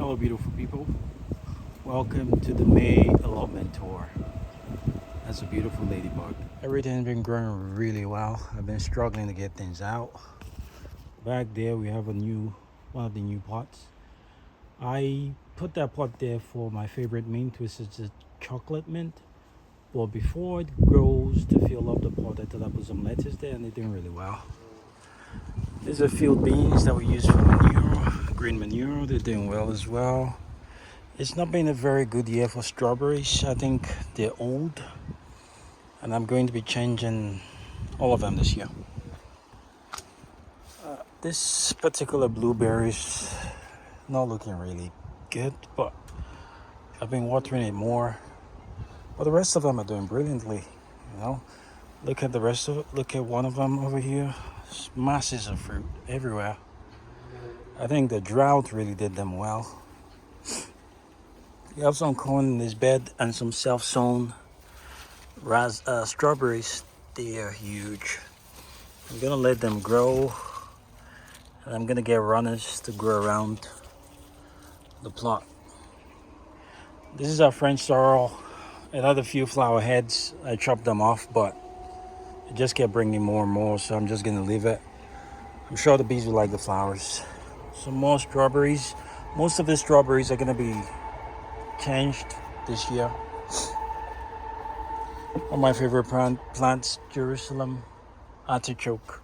Hello, beautiful people. Welcome to the May allotment tour. That's a beautiful ladybug. Everything's been growing really well. I've been struggling to get things out. Back there, we have one of the new pots. I put that pot there for my favorite mint, which is the chocolate mint. But before it grows to fill up the pot, I thought I put some lettuce there, and they're doing really well. These are field beans that we use for manure, green manure. They're doing well as well. It's not been a very good year for strawberries. I think they're old, and I'm going to be changing all of them this year. This particular blueberry is not looking really good, but I've been watering it more. But the rest of them are doing brilliantly. Look at the rest of it. Look at one of them over here. There's masses of fruit everywhere. I think the drought really did them well. We have some corn in this bed and some self-sown strawberries. They are huge. I'm gonna let them grow, and I'm gonna get runners to grow around the plot. This is our French sorrel. It had a few flower heads. I chopped them off, but it just kept bringing more and more, so I'm just gonna leave it. I'm sure the bees will like the flowers. Some more strawberries. Most of the strawberries are gonna be changed this year. One of my favorite plants, Jerusalem artichoke.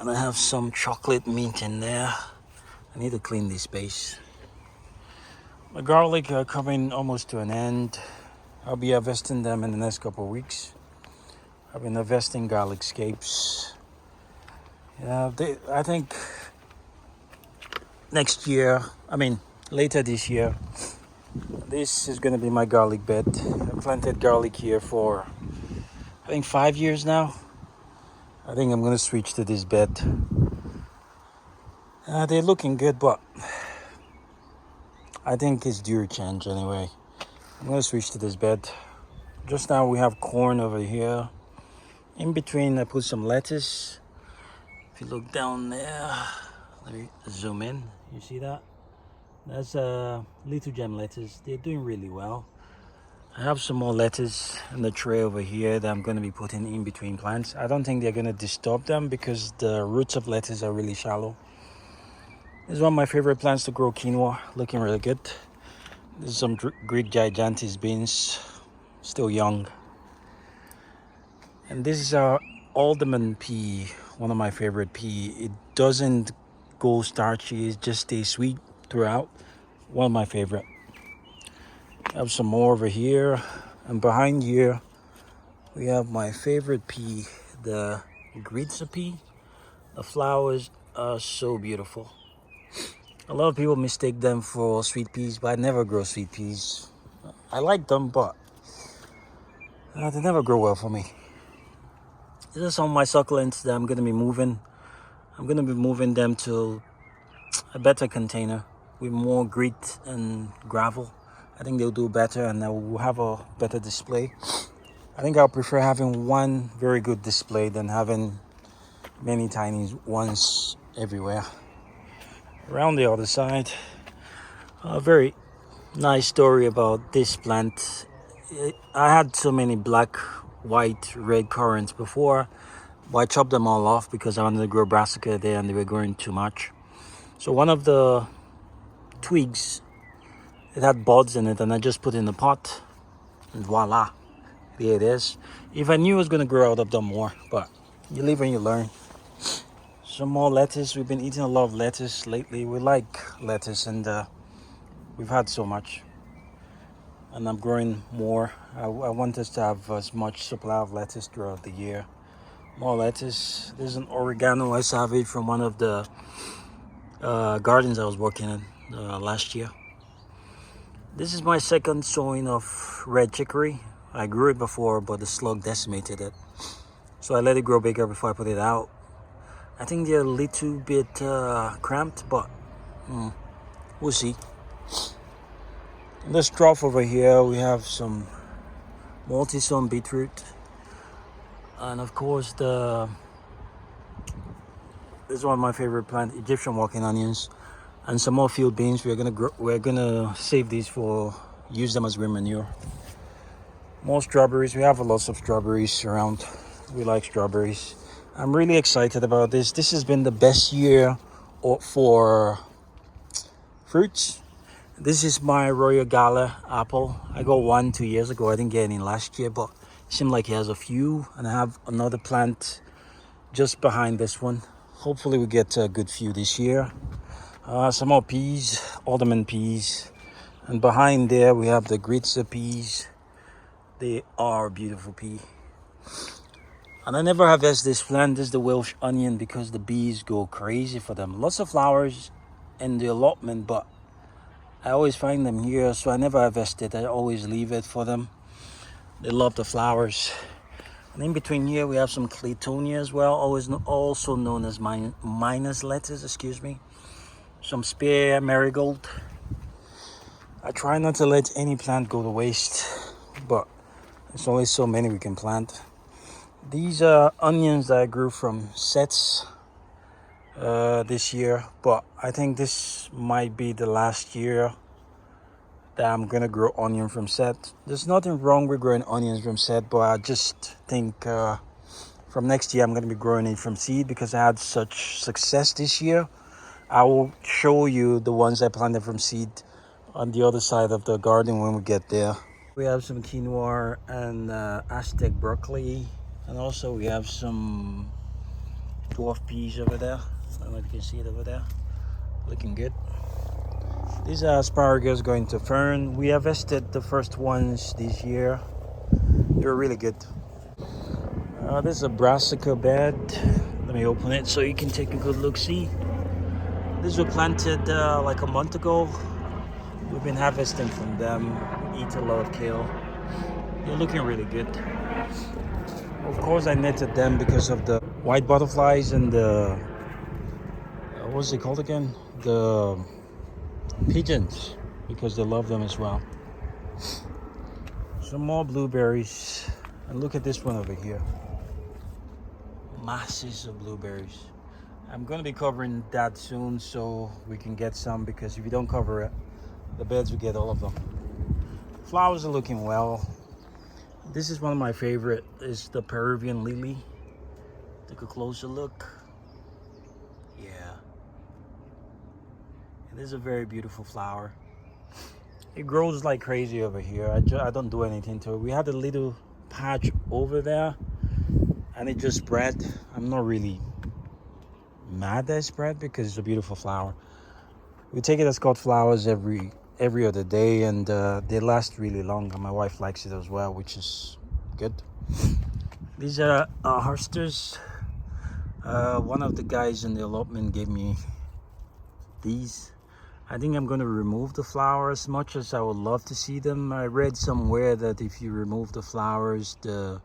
And I have some chocolate mint in there. I need to clean this space. The garlic are coming almost to an end. I'll be harvesting them in the next couple of weeks. I've been harvesting garlic scapes. I think later this year, this is going to be my garlic bed. I planted garlic here for, I think, 5 years now. I think I'm going to switch to this bed. They're looking good, but I think it's due a change anyway. I'm going to switch to this bed. Just now we have corn over here. In between, I put some lettuce. If you look down there, let me zoom in. You see that? That's a little gem lettuce. They're doing really well. I have some more lettuce in the tray over here that I'm going to be putting in between plants. I don't think they're going to disturb them because the roots of lettuce are really shallow. This is one of my favorite plants to grow, quinoa. Looking really good. This is some Greek gigantes beans, still young. And this is our almond pea, one of my favorite pea. It doesn't go starchy, it just stays sweet throughout. One of my favorite. I have some more over here, and behind here we have my favorite pea, the Gritsa pea. The flowers are so beautiful. A lot of people mistake them for sweet peas, but I never grow sweet peas. I like them, but they never grow well for me. These are some of my succulents that I'm going to be moving. I'm going to be moving them to a better container with more grit and gravel. I think they'll do better, and I will have a better display. I think I'll prefer having one very good display than having many tiny ones everywhere. Around the other side, a very nice story about this plant. I had so many black, white, red currants before, but I chopped them all off because I wanted to grow brassica there and they were growing too much. So one of the twigs, it had buds in it, and I just put it in the pot, and voila, there it is. If I knew it was going to grow, I would have done more, but you live and you learn. Some more lettuce. We've been eating a lot of lettuce lately. We like lettuce, and we've had so much, and I'm growing more. I want us to have as much supply of lettuce throughout the year. More lettuce. There's an oregano I saved from one of the gardens I was working in last year. This is my second sowing of red chicory. I grew it before, but the slug decimated it. So I let it grow bigger before I put it out. I think they're a little bit cramped, but we'll see. In this trough over here, we have some multi-sown beetroot. And of course, this is one of my favorite plants, Egyptian walking onions. And some more field beans. We're gonna save these for use them as green manure. More strawberries. We have lots of strawberries around. We like strawberries. I'm really excited about this. This has been the best year for fruits. This is my Royal Gala apple. I got one 2 years ago. I didn't get any last year, but it seemed like he has a few. And I have another plant just behind this one. Hopefully we get a good few this year. Some more peas, alderman peas. And behind there we have the Gritza peas. They are a beautiful pea. And I never harvest this plant. This is the Welsh onion because the bees go crazy for them. Lots of flowers in the allotment, but I always find them here, so I never harvest it. I always leave it for them. They love the flowers. And in between here, we have some Claytonia as well, also known as minus lettuce, excuse me. Some spear marigold. I try not to let any plant go to waste, but there's only so many we can plant. These are onions that I grew from sets this year, but I think this might be the last year that I'm gonna grow onion from set. There's nothing wrong with growing onions from set, but I just think from next year I'm gonna be growing it from seed because I had such success this year. I will show you the ones I planted from seed on the other side of the garden when we get there. We have some quinoa and Aztec broccoli, and also we have some dwarf peas over there. I don't know if you can see it over there. Looking good. These are asparagus going to fern. We harvested the first ones this year. They were really good. This is a brassica bed. Let me open it so you can take a good look. See, these were planted like a month ago. We've been harvesting from them. We eat a lot of kale. They're looking really good. Of course, I netted them because of the white butterflies and the what's it called again? The pigeons, because they love them as well. Some more blueberries, and look at this one over here. Masses of blueberries. I'm going to be covering that soon so we can get some, because if you don't cover it, the beds will get all of them. Flowers are looking well. This is one of my favorite, is the Peruvian lily. Take a closer look. Yeah. It is a very beautiful flower. It grows like crazy over here. I don't do anything to it. We had a little patch over there and it just spread. I'm not really mad that it spread because it's a beautiful flower. We take it as cut flowers every other day, and they last really long, and my wife likes it as well, which is good. These are hosters. One of the guys in the allotment gave me these. I think I'm going to remove the flowers, as much as I would love to see them. I read somewhere that if you remove the flowers, the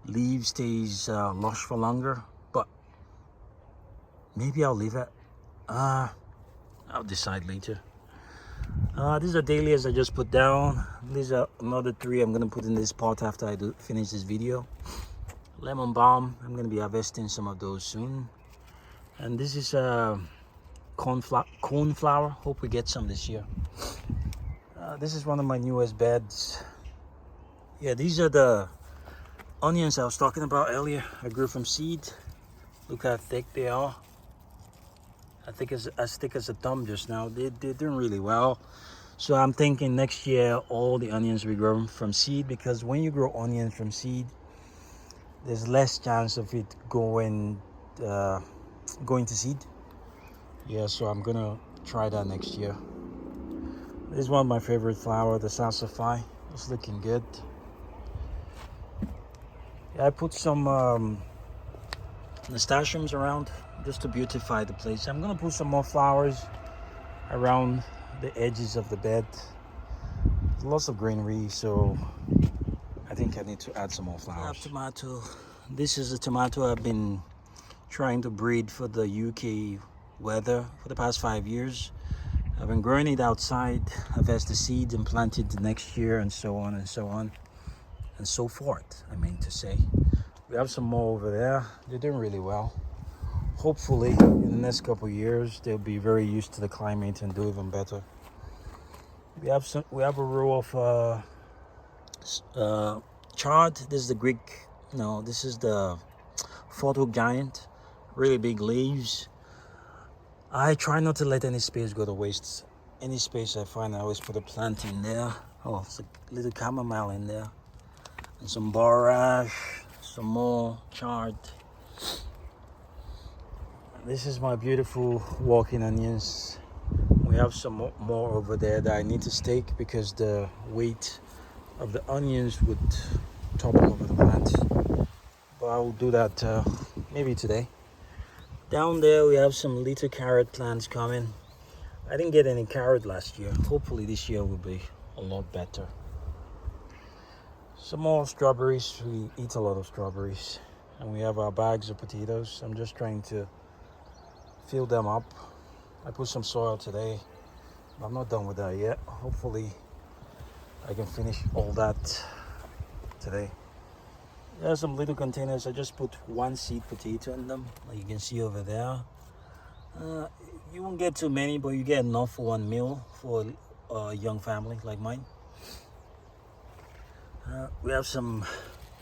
leaf stays lush for longer, but maybe I'll leave it. I'll decide later. These are dahlias I just put down. These are another 3 I'm going to put in this pot after I finish this video. Lemon balm, I'm going to be harvesting some of those soon. And this is cornflower. Hope we get some this year. This is one of my newest beds. Yeah, these are the onions I was talking about earlier. I grew from seed. Look how thick they are. I think it's as thick as a thumb just now. They're doing really well. So I'm thinking next year all the onions we grow from seed, because when you grow onions from seed, there's less chance of it going to seed. Yeah, so I'm gonna try that next year. This is one of my favorite flowers, the salsify. It's looking good. Yeah, I put some nasturtiums around just to beautify the place. I'm gonna put some more flowers around the edges of the bed. There's lots of greenery, so I think I need to add some more flowers. I have tomato. This is a tomato I've been trying to breed for the UK weather for the past 5 years. I've been growing it outside. I've harvested the seeds and planted the next year, and so on and so on and so forth, I mean to say. We have some more over there. They're doing really well. hopefully in the next couple of years they'll be very used to the climate and do even better. We have a row of chard. This is the Greek. No, this is the photo giant. Really big leaves. I try not to let any space go to waste. Any space I find, I always put a plant in there. Oh, it's a little chamomile in there, and some borage, some more chard. This is my beautiful walking onions. We have some more over there that I need to stake because the weight of the onions would topple over the plant. But I will do that maybe today. Down there we have some little carrot plants coming. I didn't get any carrot last year. Hopefully this year will be a lot better. Some more strawberries. We eat a lot of strawberries. And we have our bags of potatoes. I'm just trying to fill them up. I put some soil today. I'm not done with that yet. Hopefully I can finish all that today. There are some little containers. I just put one seed potato in them, like you can see over there. You won't get too many, but you get enough for one meal for a young family like mine. We have some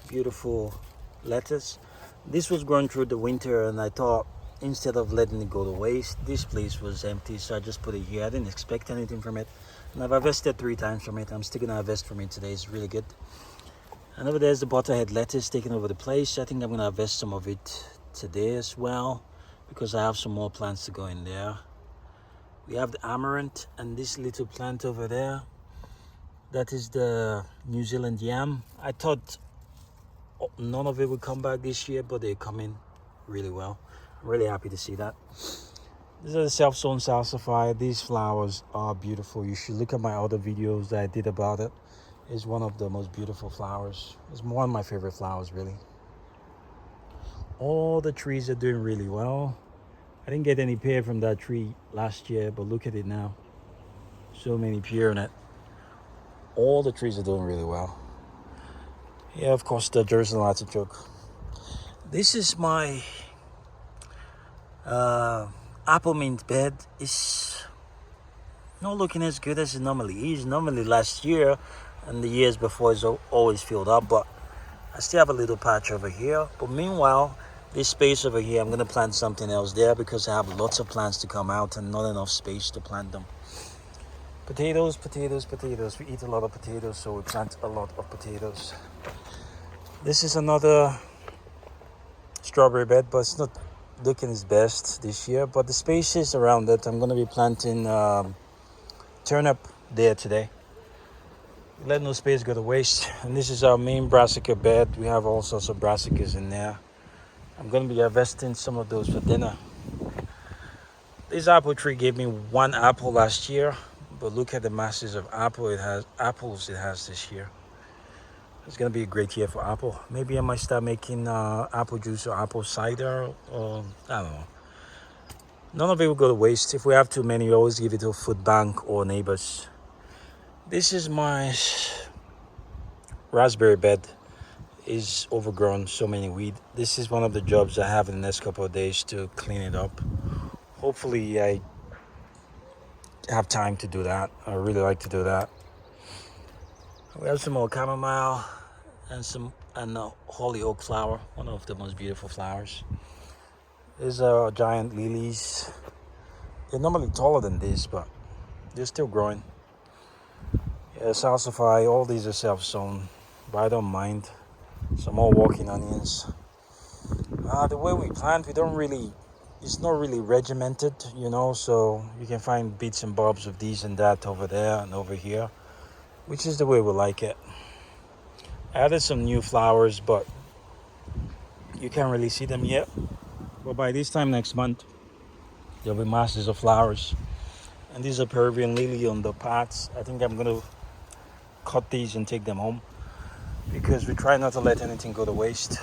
beautiful lettuce. This was grown through the winter, and I thought instead of letting it go to waste, this place was empty, so I just put it here. I didn't expect anything from it, and I've harvested 3 times from it. I'm still gonna harvest from it today. It's really good. And over there's the butterhead lettuce taking over the place. I think I'm gonna harvest some of it today as well, because I have some more plants to go in there. We have the amaranth and this little plant over there. That is the New Zealand yam. I thought none of it would come back this year, but they're coming really well. I'm really happy to see that. These are the self-sown salsify. These flowers are beautiful. You should look at my other videos that I did about it. It's one of the most beautiful flowers. It's one of my favorite flowers, really. All the trees are doing really well. I didn't get any pear from that tree last year, but look at it now. So many pear in it. All the trees are doing really well. Yeah, of course, the Jerusalem artichoke. This is my apple mint bed. It's not looking as good as it normally is. Normally last year and the years before it's always filled up, but I still have a little patch over here. But meanwhile, this space over here, I'm gonna plant something else there because I have lots of plants to come out and not enough space to plant them. Potatoes, potatoes, potatoes. We eat a lot of potatoes, so we plant a lot of potatoes. This is another strawberry bed, but it's not looking its best this year. But the spaces around it, I'm gonna be planting turnip there today. Let no space go to waste. And this is our main brassica bed. We have all sorts of brassicas in there. I'm going to be harvesting some of those for dinner. This apple tree gave me 1 apple last year, but look at the masses of apples it has this year. It's going to be a great year for apple. Maybe I might start making apple juice or apple cider, or I don't know. None of it will go to waste. If we have too many, we always give it to a food bank or neighbors. This is my raspberry bed. Is overgrown, so many weeds. This is one of the jobs I have in the next couple of days to clean it up. Hopefully I have time to do that. I really like to do that. We have some more chamomile and holy oak flower, one of the most beautiful flowers. These are giant lilies. They're normally taller than this, but they're still growing. Yeah, salsify, all these are self-sown, but I don't mind. Some more walking onions. The way we plant, it's not really regimented, so you can find bits and bobs of these and that over there and over here, which is the way we like it. I added some new flowers, but you can't really see them yet. But by this time next month, there'll be masses of flowers. And these are Peruvian lily on the pots. I think I'm gonna cut these and take them home, because we try not to let anything go to waste.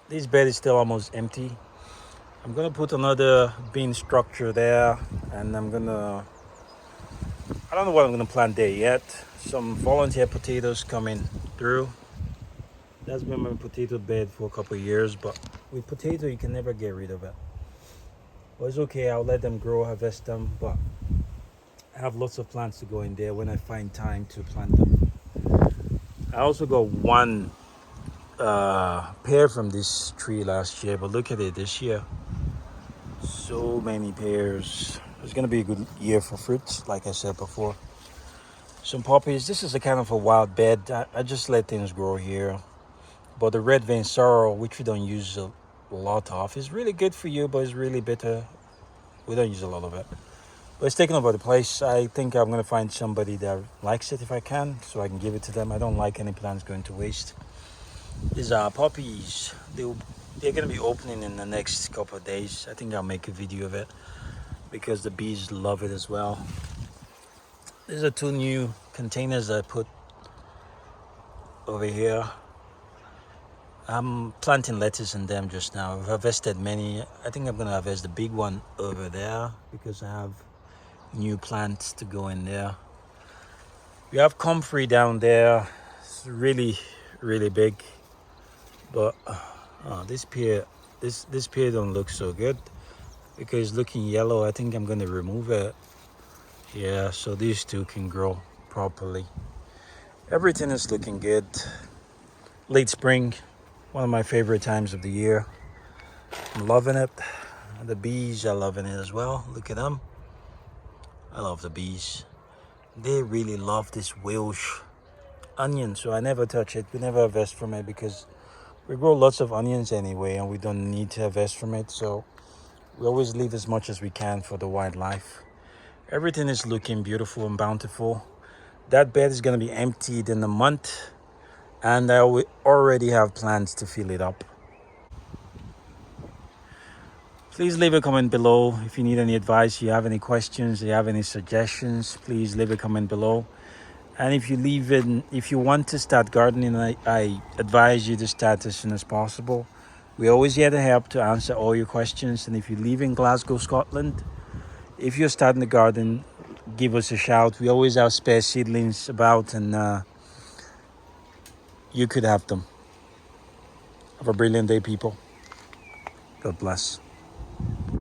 This bed is still almost empty. I'm gonna put another bean structure there, and I don't know what I'm gonna plant there yet. Some volunteer potatoes coming through. That's been my potato bed for a couple of years, but with potato you can never get rid of it. But it's okay, I'll let them grow, harvest them, but I have lots of plants to go in there when I find time to plant them. I also got one pear from this tree last year, but look at it this year. So many pears. It's gonna be a good year for fruits, like I said before. Some poppies. This is a kind of a wild bed. I just let things grow here. But the red vein sorrel, which we don't use a lot of, is really good for you, but it's really bitter. We don't use a lot of it. But it's taking over the place. I think I'm gonna find somebody that likes it if I can, so I can give it to them. I don't like any plants going to waste. These are poppies. They're gonna be opening in the next couple of days. I think I'll make a video of it because the bees love it as well. These are two new containers I put over here. I'm planting lettuce in them just now. I've harvested many. I think I'm gonna harvest the big one over there because I have new plants to go in there. We have comfrey down there. It's really, really big. But this pear don't look so good because it's looking yellow. I think I'm gonna remove it. Yeah, so these two can grow properly. Everything is looking good. Late spring, one of my favorite times of the year. I'm loving it. The bees are loving it as well. Look at them. I love the bees. They really love this Welsh onion, so I never touch it. We never harvest from it because we grow lots of onions anyway and we don't need to harvest from it, so we always leave as much as we can for the wildlife. Everything is looking beautiful and bountiful. That bed is going to be emptied in a month, and I already have plans to fill it up. Please leave a comment below if you need any advice, you have any questions, you have any suggestions. Please leave a comment below. And if you want to start gardening, I advise you to start as soon as possible. We're always here to help to answer all your questions. And if you live in Glasgow, Scotland, if you're starting a garden, give us a shout. We always have spare seedlings about, and you could have them. Have a brilliant day, people. God bless.